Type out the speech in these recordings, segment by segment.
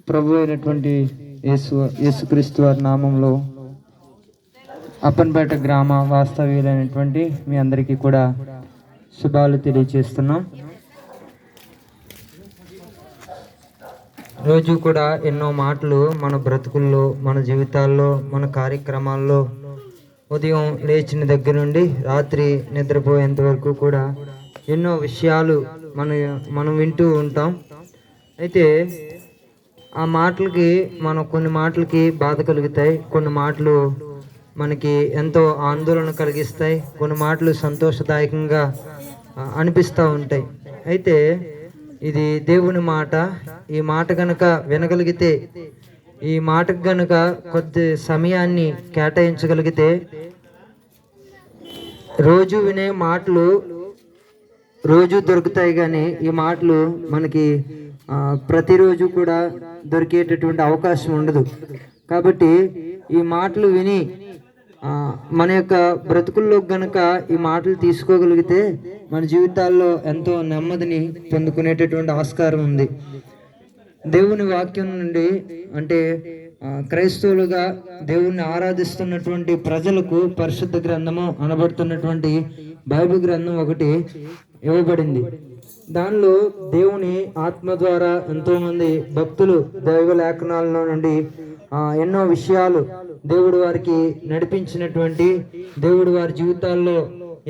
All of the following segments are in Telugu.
ప్రభు అయినటువంటి యేసుక్రీస్తు వారి నామంలో అప్పన్పేట గ్రామ వాస్తవ్యులైనటువంటి మీ అందరికీ కూడా శుభాలు తెలియజేస్తున్నాం. రోజు కూడా ఎన్నో మాటలు మన బ్రతుకుల్లో, మన జీవితాల్లో, మన కార్యక్రమాల్లో ఉదయం లేచిన దగ్గర నుండి రాత్రి నిద్రపోయేంత వరకు కూడా ఎన్నో విషయాలు మనం వింటూ ఉంటాం. అయితే ఆ మాటలకి కొన్ని మాటలకి బాధ కలుగుతాయి, కొన్ని మాటలు మనకి ఎంతో ఆందోళన కలిగిస్తాయి, కొన్ని మాటలు సంతోషదాయకంగా అనిపిస్తూ ఉంటాయి. అయితే ఇది దేవుని మాట. ఈ మాట కనుక వినగలిగితే, ఈ మాటకు కనుక కొద్ది సమయాన్ని కేటాయించగలిగితే, రోజు వినే మాటలు రోజు దొరుకుతాయి, కానీ ఈ మాటలు మనకి ప్రతిరోజు కూడా దొరికేటటువంటి అవకాశం ఉండదు. కాబట్టి ఈ మాటలు విని మన యొక్క బ్రతుకుల్లో గనుక ఈ మాటలు తీసుకోగలిగితే మన జీవితాల్లో ఎంతో నెమ్మదిని పొందుకునేటటువంటి ఆస్కారం ఉంది. దేవుని వాక్యం నుండి, అంటే క్రైస్తవులుగా దేవుణ్ణి ఆరాధిస్తున్నటువంటి ప్రజలకు పరిశుద్ధ గ్రంథము అనబడుతున్నటువంటి బైబిల్ గ్రంథం ఒకటి ఇవ్వబడింది. దానిలో దేవుని ఆత్మ ద్వారా ఎంతోమంది భక్తులు దైవ లేఖనాలలో నుండి ఎన్నో విషయాలు దేవుడు వారికి నడిపించినటువంటి, దేవుడు వారి జీవితాల్లో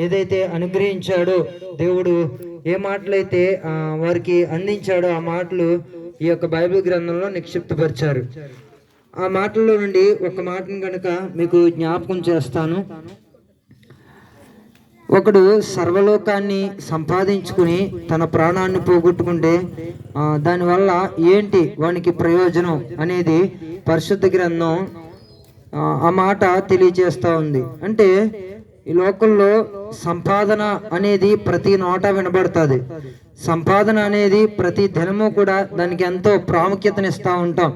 ఏదైతే అనుగ్రహించాడో, దేవుడు ఏ మాటలైతే వారికి అందించాడో ఆ మాటలు ఈ యొక్క బైబిల్ గ్రంథంలో నిక్షిప్తపరిచారు. ఆ మాటల్లో నుండి ఒక మాటను కనుక మీకు జ్ఞాపకం చేస్తాను. ఒకడు సర్వలోకాన్ని సంపాదించుకుని తన ప్రాణాన్ని పోగొట్టుకుంటే దానివల్ల ఏంటి వానికి ప్రయోజనం అనేది పరిశుద్ధ గ్రంథం ఆ మాట తెలియజేస్తూ ఉంది. అంటే ఈ లోకంలో సంపాదన అనేది ప్రతి నోట వినబడుతుంది. సంపాదన అనేది ప్రతి దినము కూడా దానికి ఎంతో ప్రాముఖ్యతనిస్తూ ఉంటాం.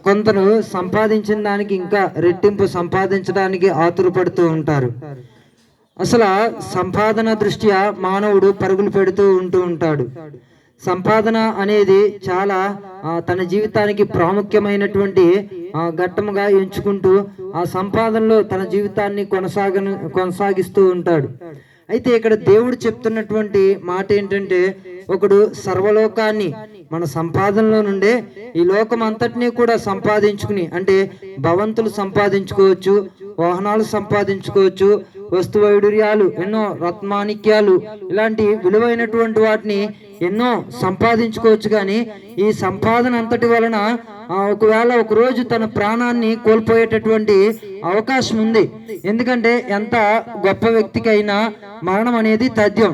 కొందరు సంపాదించిన దానికి ఇంకా రెట్టింపు సంపాదించడానికి ఆతురపడుతూ ఉంటారు. అసలు సంపాదన దృష్ట్యా మానవుడు పరుగులు పెడుతూ ఉంటాడు. సంపాదన అనేది చాలా తన జీవితానికి ప్రాముఖ్యమైనటువంటి ఘట్టముగా ఎంచుకుంటూ ఆ సంపాదనలో తన జీవితాన్ని కొనసాగిస్తూ ఉంటాడు. అయితే ఇక్కడ దేవుడు చెప్తున్నటువంటి మాట ఏంటంటే, ఒకడు సర్వలోకాన్ని మన సంపాదనలో నుండే ఈ లోకం అంతటినీ కూడా సంపాదించుకుని, అంటే భవంతులు సంపాదించుకోవచ్చు, వాహనాలు సంపాదించుకోవచ్చు, వస్తు వైడూర్యాలు, ఎన్నో రత్మాణిక్యాలు, ఇలాంటి విలువైనటువంటి వాటిని ఎన్నో సంపాదించుకోవచ్చు. కానీ ఈ సంపాదన అంతటి వలన ఒకవేళ ఒకరోజు తన ప్రాణాన్ని కోల్పోయేటటువంటి అవకాశం ఉంది. ఎందుకంటే ఎంత గొప్ప వ్యక్తికైనా మరణం అనేది తథ్యం.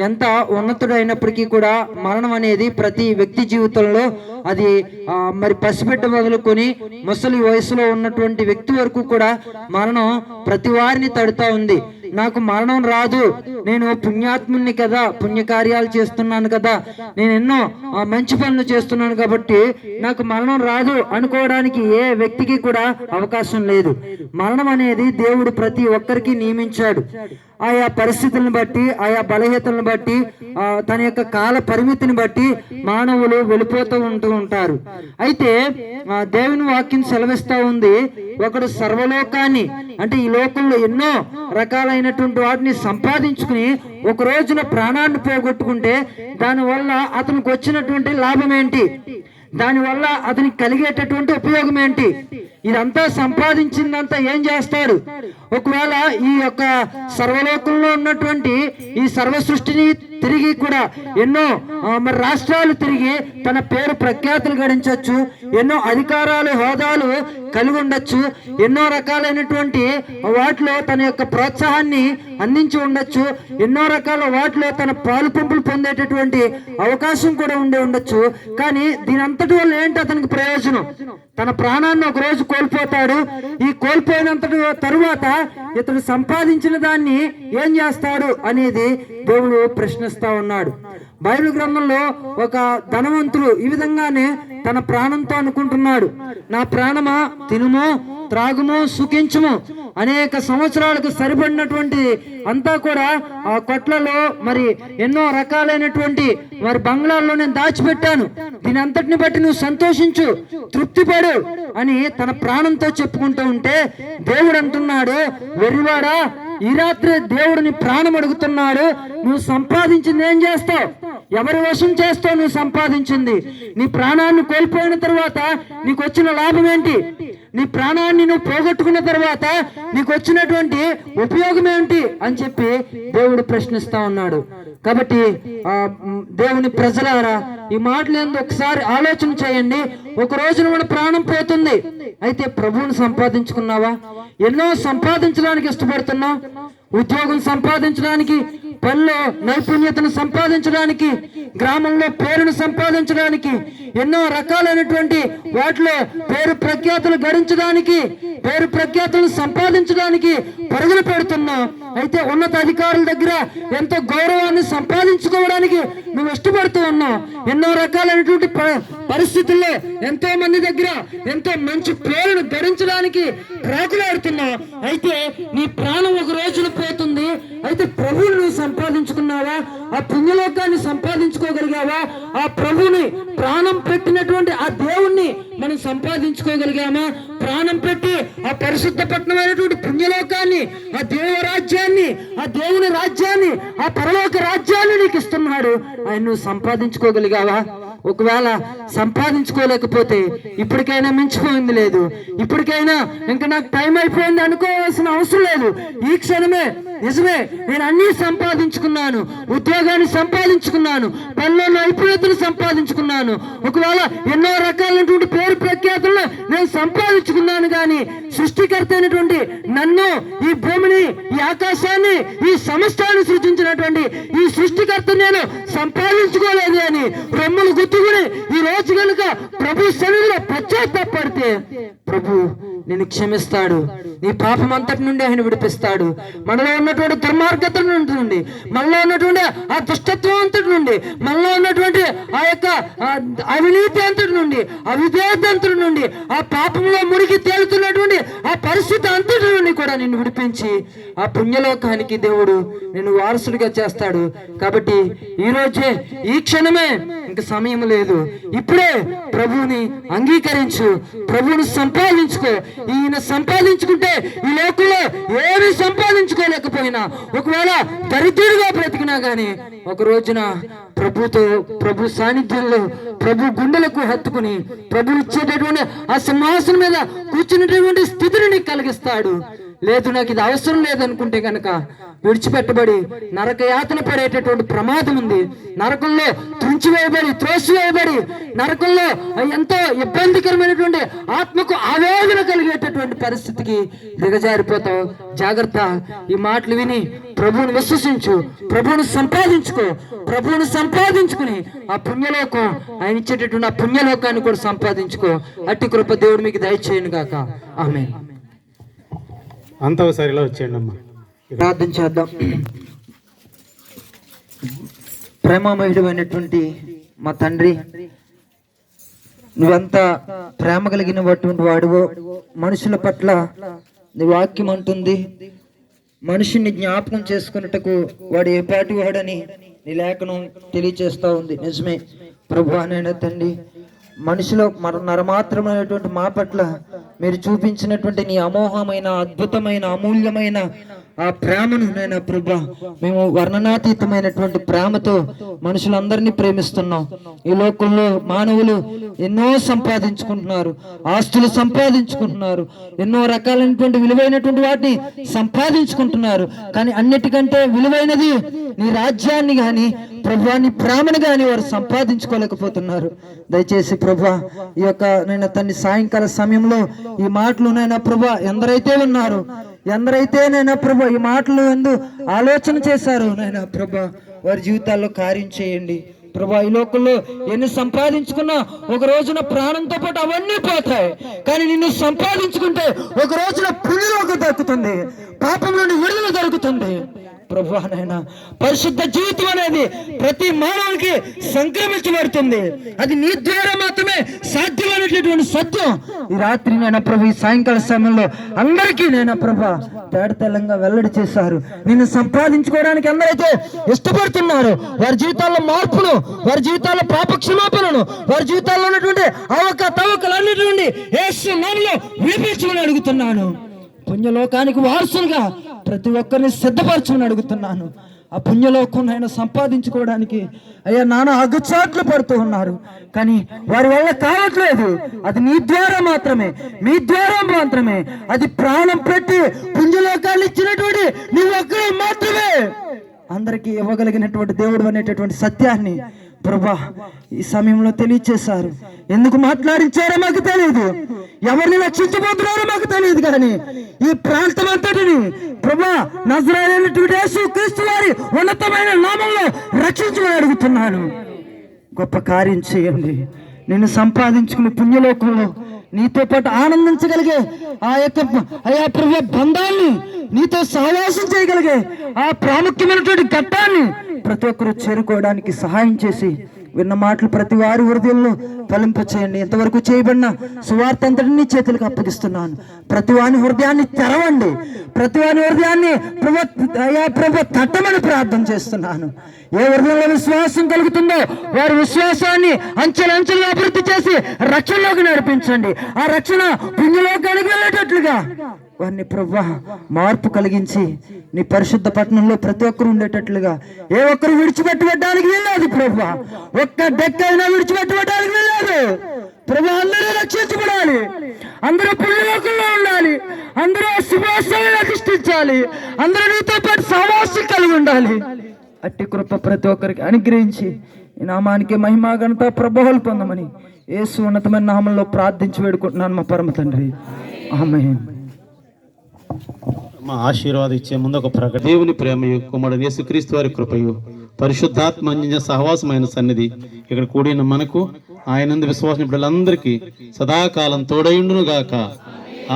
ఎంత ఉన్నతుడైనప్పటికీ కూడా మరణం అనేది ప్రతి వ్యక్తి జీవితంలో అది మరి పసిబిడ్డ మొదలుకొని ముసలి వయసులో ఉన్నటువంటి వ్యక్తి వరకు కూడా మరణం ప్రతి వారిని తడుతూ ఉంది. నాకు మరణం రాదు, నేను పుణ్యాత్ముని కదా, పుణ్యకార్యాలు చేస్తున్నాను కదా, నేను ఎన్నో మంచి పనులు చేస్తున్నాను కాబట్టి నాకు మరణం రాదు అనుకోవడానికి ఏ వ్యక్తికి కూడా అవకాశం లేదు. మరణం అనేది దేవుడు ప్రతి ఒక్కరికి నియమించాడు. ఆయా పరిస్థితులను బట్టి, ఆయా బలహీనతలను బట్టి, తన యొక్క కాల పరిమితిని బట్టి మానవులు వెళ్ళిపోతూ ఉంటారు. అయితే దేవుని వాక్యం సెలవిస్తూ ఉంది, ఒకడు సర్వలోకాన్ని, అంటే ఈ లోకంలో ఎన్నో రకాలైనటువంటి వాటిని సంపాదించుకుని ఒక రోజున ప్రాణాన్ని పోగొట్టుకుంటే దానివల్ల అతనికి వచ్చినటువంటి లాభం ఏంటి, దానివల్ల అతనికి కలిగేటటువంటి ఉపయోగం ఏంటి, ఇదంతా సంపాదించిందంతా ఏం చేస్తాడు? ఒకవేళ ఈ యొక్క సర్వలోకంలో ఉన్నటువంటి ఈ సర్వ సృష్టిని తిరిగి కూడా ఎన్నో మరి రాష్ట్రాలు తిరిగి తన పేరు ప్రఖ్యాతులు గడించవచ్చు, ఎన్నో అధికారాలు, హోదాలు కలిగి ఉండొచ్చు, ఎన్నో రకాలైనటువంటి వాటిలో తన యొక్క ప్రోత్సాహాన్ని అందించి ఉండొచ్చు, ఎన్నో రకాల వాటిలో తన పాలు పంపులు పొందేటటువంటి అవకాశం కూడా ఉండొచ్చు. కానీ దీని అంతటి వల్ల ఏంటి అతనికి ప్రయోజనం? తన ప్రాణాన్ని ఒక రోజు కోల్పోతాడు. ఈ కోల్పోయినంత తరువాత ఇతడు సంపాదించిన దాన్ని ఏం చేస్తాడు అనేది దేవుడు ప్రశ్నిస్తా ఉన్నాడు. బైబిల్ గ్రంథంలో ఒక ధనవంతుడు ఈ విధంగానే తన ప్రాణంతో అనుకుంటున్నాడు, నా ప్రాణమా తినుము, త్రాగుము, సుఖించుము, అనేక సంవత్సరాలకు సరిపడినటువంటి అంతా కూడా ఆ కొట్లలో మరి ఎన్నో రకాలైనటువంటి మరి బంగ్లాల్లో నేను దాచిపెట్టాను, దీని అంతటిని బట్టి నువ్వు సంతోషించు, తృప్తిపడు అని తన ప్రాణంతో చెప్పుకుంటూ ఉంటే దేవుడు అంటున్నాడు, వెర్రివాడా, ఈ రాత్రి దేవుడిని ప్రాణం అడుగుతున్నాడు, నువ్వు సంపాదించింది ఏం చేస్తావు? ఎవరి వశం చేస్తావు? నువ్వు సంపాదించింది నీ ప్రాణాన్ని కోల్పోయిన తర్వాత నీకు వచ్చిన లాభం ఏంటి? నీ ప్రాణాన్ని నువ్వు పోగొట్టుకున్న తర్వాత నీకు వచ్చినటువంటి ఉపయోగం ఏంటి అని చెప్పి దేవుడు ప్రశ్నిస్తా ఉన్నాడు. కాబట్టి దేవుని ప్రజలారా, ఈ మాటలు ఏందో ఒకసారి ఆలోచన చేయండి. ఒక రోజున మన ప్రాణం పోతుంది, అయితే ప్రభువుని సంపాదించుకున్నావా? ఎన్నో సంపాదించడానికి ఇష్టపడుతున్నావు, ఉద్యోగం సంపాదించడానికి, పనిలో నైపుణ్యతను సంపాదించడానికి, గ్రామంలో పేరును సంపాదించడానికి, ఎన్నో రకాలైనటువంటి వాటిలో పేరు ప్రఖ్యాతులు గడించడానికి, పేరు ప్రఖ్యాతులను సంపాదించడానికి పరుగులు పెడుతున్నావు. అయితే ఉన్నత అధికారుల దగ్గర ఎంతో గౌరవాన్ని సంపాదించుకోవడానికి నువ్వు ఇష్టపడుతూ ఉన్నావు. ఎన్నో రకాలైనటువంటి పరిస్థితుల్లో ఎంతో మంది దగ్గర ఎంతో మంచి పేరును గడించడానికి ప్రాకులాడుతున్నావు. అయితే నీ ప్రాణం ఒక రోజున పోతుంది, అయితే ప్రభువుని నువ్వు సంపాదించుకున్నావా? ఆ పుణ్యలోకాన్ని సంపాదించుకోగలిగావా? ఆ ప్రభువుని ప్రాణం పెట్టినటువంటి ఆ దేవుణ్ణి మనం సంపాదించుకోగలిగామా? ప్రాణం పెట్టి ఆ పరిశుద్ధ పట్టణమైనటువంటి పుణ్యలోకాన్ని, ఆ దేవరాజ్యాన్ని, ఆ దేవుని రాజ్యాన్ని, ఆ పరలోక రాజ్యాన్ని నీకు ఇస్తున్నాడు, ఆయన నువ్వు సంపాదించుకోగలిగావా? ఒకవేళ సంపాదించుకోలేకపోతే ఇప్పటికైనా మించిపోయింది లేదు, ఇప్పటికైనా ఇంకా నాకు టైం అయిపోయింది అనుకోవాల్సిన అవసరం లేదు. ఈ క్షణమే నిజమే, నేను అన్ని సంపాదించుకున్నాను, ఉద్యోగాన్ని సంపాదించుకున్నాను, పనిలో నైపుణ్యతను సంపాదించుకున్నాను, ఒకవేళ ఎన్నో రకాలైనటువంటి పేరు ప్రఖ్యాతులను నేను సంపాదించుకున్నాను, కానీ సృష్టికర్త అయినటువంటి నన్ను, ఈ భూమిని, ఈ ఆకాశాన్ని, ఈ సమస్తాన్ని సృష్టించినటువంటి ఈ సృష్టికర్త నేను సంపాదించుకోలేదు అని రొమ్ములు గుర్తుకుని ఈ రోజు కనుక ప్రభు సన్నిధిలో పశ్చాత్తాపడితే ప్రభు నేను క్షమిస్తాడు, నీ పాపం అంతటి నుండి ఆయన విడిపిస్తాడు. మనలో ఉన్నటువంటి దుర్మార్గత నుండి, మనలో ఉన్నటువంటి ఆ దుష్టత్వం అంతటి నుండి, మనలో ఉన్నటువంటి ఆ యొక్క అవినీతి అంతటి నుండి, అవిధేయత అంతటి నుండి, ఆ పాపంలో మునిగి తేలుతున్నటువంటి ఆ పరిస్థితి అంతటి నుండి కూడా నిన్ను విడిపించి ఆ పుణ్యలోకానికి దేవుడు నిన్ను వారసుడిగా చేస్తాడు. కాబట్టి ఈ రోజే, ఈ క్షణమే, ఇంక సమయం లేదు, ఇప్పుడే ప్రభువుని అంగీకరించు, ప్రభువుని సంపాదించుకో. ఈయన సంపాదించుకుంటే ఈ లోకంలో ఏమీ సంపాదించుకోలేకపోయినా, ఒకవేళ దరిద్రుడిగా బ్రతికినా గానీ ఒక రోజున ప్రభుతో, ప్రభు సాన్నిధ్యంలో, ప్రభు గుండెలకు హత్తుకుని ప్రభు ఇచ్చేటటువంటి ఆ సింహాసనం మీద కూర్చునేటటువంటి స్థితిని నీకు కలిగిస్తాడు. లేదు నాకు ఇది అవసరం లేదనుకుంటే కనుక విడిచిపెట్టబడి నరక యాతన పడేటటువంటి ప్రమాదం ఉంది. నరకంలో త్రుంచివేయబడి, త్రోసివేయబడి, నరకంలో ఎంతో ఇబ్బందికరమైనటువంటి ఆత్మకు ఆవేదన కలిగేటటువంటి పరిస్థితికి దిగజారిపోతావు. జాగ్రత్త, ఈ మాటలు విని ప్రభువుని విశ్వసించు, ప్రభువుని సంపాదించుకో. ప్రభువుని సంపాదించుకుని ఆ పుణ్యలోకం, ఆయన ఇచ్చేటటువంటి ఆ పుణ్యలోకాన్ని కూడా సంపాదించుకో. అట్టి కృప దేవుడు మీకు దయచేయను గాక. ఆమేన్. అంత ఒకసారిలా వచ్చేయండి అమ్మా, ప్రార్థన చేద్దాం. ప్రేమమయుడమైనటువంటి మా తండ్రి, నువ్వెంత ప్రేమ కలిగినటువంటి వాడువో. మనుషుల పట్ల నీ వాక్యం అంటుంది, మనిషిని జ్ఞాపకం చేసుకున్నట్టుకు వాడు ఏ పాటి వాడని నీ లేఖనం తెలియచేస్తా ఉంది. నిజమే ప్రభు అనైనా తండ్రి, మనిషిలో నరమాత్రమైనటువంటి మా పట్ల మీరు చూపించినటువంటి నీ అమోఘమైన, అద్భుతమైన, అమూల్యమైన ఆ ప్రేమను నేను ప్రభా, మేము వర్ణనాతీతమైనటువంటి ప్రేమతో మనుషులందరినీ ప్రేమిస్తున్నాం. ఈ లోకంలో మానవులు ఎన్నో సంపాదించుకుంటున్నారు, ఆస్తులు సంపాదించుకుంటున్నారు, ఎన్నో రకాలైనటువంటి విలువైనటువంటి వాటిని సంపాదించుకుంటున్నారు. కానీ అన్నిటికంటే విలువైనది నీ రాజ్యాన్ని గాని, ప్రభా నీ ప్రేమను గాని వారు సంపాదించుకోలేకపోతున్నారు. దయచేసి ప్రభా, ఈ యొక్క నేను తండ్రి సాయంకాల సమయంలో ఈ మాటలు నైనా ప్రభా, ఎందరైతే నైనా ప్రభా ఈ మాటలు ఎందు ఆలోచన చేశారు నైనా ప్రభా, వారి జీవితాల్లో కార్యం చేయండి ప్రభా. ఈ లోకంలో ఎన్ని సంపాదించుకున్నా ఒక రోజున ప్రాణంతో పాటు అవన్నీ పోతాయి, కానీ నిన్ను సంపాదించుకుంటే ఒక రోజున పుణ్యలోకం దక్కుతుంది, పాపం నుండి విడుదల దొరుకుతుంది ప్రభా. నైనా పరిశుద్ధ జీవితం అనేది ప్రతి మానవునికి సంక్రమించబడుతుంది, అది నీ ద్వారా మాత్రమే సాధ్యమని అనేటటువంటి సత్యం ఈ రాత్రి నైనా ప్రభు, ఈ సాయంకాల సమయంలో అందరికీ నైనా ప్రభా తేటతెల్లంగా వెల్లడి చేశారు. నిన్ను సంపాదించుకోవడానికి అందరైతే ఇష్టపడుతున్నారు, వారి జీవితాల్లో మార్పును, వారి జీవితాల్లో పాప క్షమాపణను, వారి జీవితాల్లో ఉన్నటువంటి అవకతవకలన్నిటి యేసు నామములో విడిపించమని అడుగుతున్నాను. పుణ్యలోకానికి వారసులుగా ప్రతి ఒక్కరిని సిద్ధపరచమని అడుగుతున్నాను. ఆ పుణ్యలోకం ఆయన సంపాదించుకోవడానికి అయ్యా నాన్న అగచాట్లు పడుతూ ఉన్నారు, కానీ వారి వల్ల కావట్లేదు. అది నీ ద్వారా మాత్రమే, మీ ద్వారా మాత్రమే. అది ప్రాణం పెట్టి పుణ్యలోకాన్ని ఇచ్చినటువంటి నీ ఒక్కరే మాత్రమే అందరికీ ఇవ్వగలిగినటువంటి దేవుడు అనేటటువంటి సత్యాన్ని ప్రభా ఈ సమయంలో తెలియచేశారు. ఎందుకు మాట్లాడించారో మాకు తెలియదు, ఎవరిని రక్షించబోతున్నారో మాకు తెలియదు, కానీ ఈ ప్రాంతం అంతటిని ప్రభా నజరేయుడైనటువంటి యేసుక్రీస్తు వారి ఉన్నతమైన నామంలో రక్షించమని అడుగుతున్నాను. గొప్ప కార్యం చేయండి. నిన్ను సంపాదించుకుని పుణ్యలోకంలో నీతో పాటు ఆనందించగలిగే ఆ యొక్క అయా ప్రభు బంధాన్ని, నీతో సహవాసం చేయగలిగే ఆ ప్రాముఖ్యమైనటువంటి ఘట్టాన్ని ప్రతి ఒక్కరూ చేరుకోవడానికి సహాయం చేసి విన్న మాటలు ప్రతి వారి హృదయంలో ఫలింప చేయండి. ఇంతవరకు చేయబడిన సువార్త అంతటిని చేతులకు అప్పగిస్తున్నాను. ప్రతి వాని హృదయాన్ని తెరవండి, ప్రతి వాని హృదయాన్ని ప్రభు తట్టమని ప్రార్థన చేస్తున్నాను. ఏ హృదయంలో విశ్వాసం కలుగుతుందో వారి విశ్వాసాన్ని అంచెలంచెలుగా అభివృద్ధి చేసి రక్షణలోకి నడిపించండి. ఆ రక్షణ పుణ్యలోకానికి వెళ్ళేటట్లుగా వారిని ప్రభా మార్పు కలిగించి నీ పరిశుద్ధ పట్టణంలో ప్రతి ఒక్కరు ఉండేటట్లుగా, ఏ ఒక్కరు విడిచిపెట్టడానికి వెళ్ళలేదు ప్రభా, ఒక్క డెక్కైనా విడిచిపెట్టడానికి వెళ్ళలేదు ప్రభా. అందరూ రక్షించబడాలి, అందరూ పుణ్యలోకంలో ఉండాలి, అందరూ శుభాశాలను అధిష్ఠించాలి, అందరూ నీతో పాటు సహవాసం కలిగి ఉండాలి. అట్టి కృప ప్రతి ఒక్కరికి అనుగ్రహించి ఈ నామానికి మహిమా ఘనత ప్రభావాలు పొందమని యేసు ఉన్నతమైన నామంలో ప్రార్థించి వేడుకుంటున్నాను మా పరమ తండ్రి, ఆమేన్. మా ఆశీర్వాదం ఇచ్చే ముందు ఒక ప్రకటన. దేవుని ప్రేమయు, కుమారుడు యేసుక్రీస్తు వారి కృపయు, పరిశుద్ధాత్మ అందించిన సహవాసమైన సన్నిధి ఇక్కడ కూడిన మనకు, ఆయనందు విశ్వాసం బిడ్డలందరికీ సదాకాలం తోడయుండును గాక.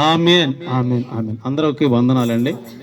ఆమేన్, ఆమేన్, ఆమేన్. అందరికీ వందనాలండి.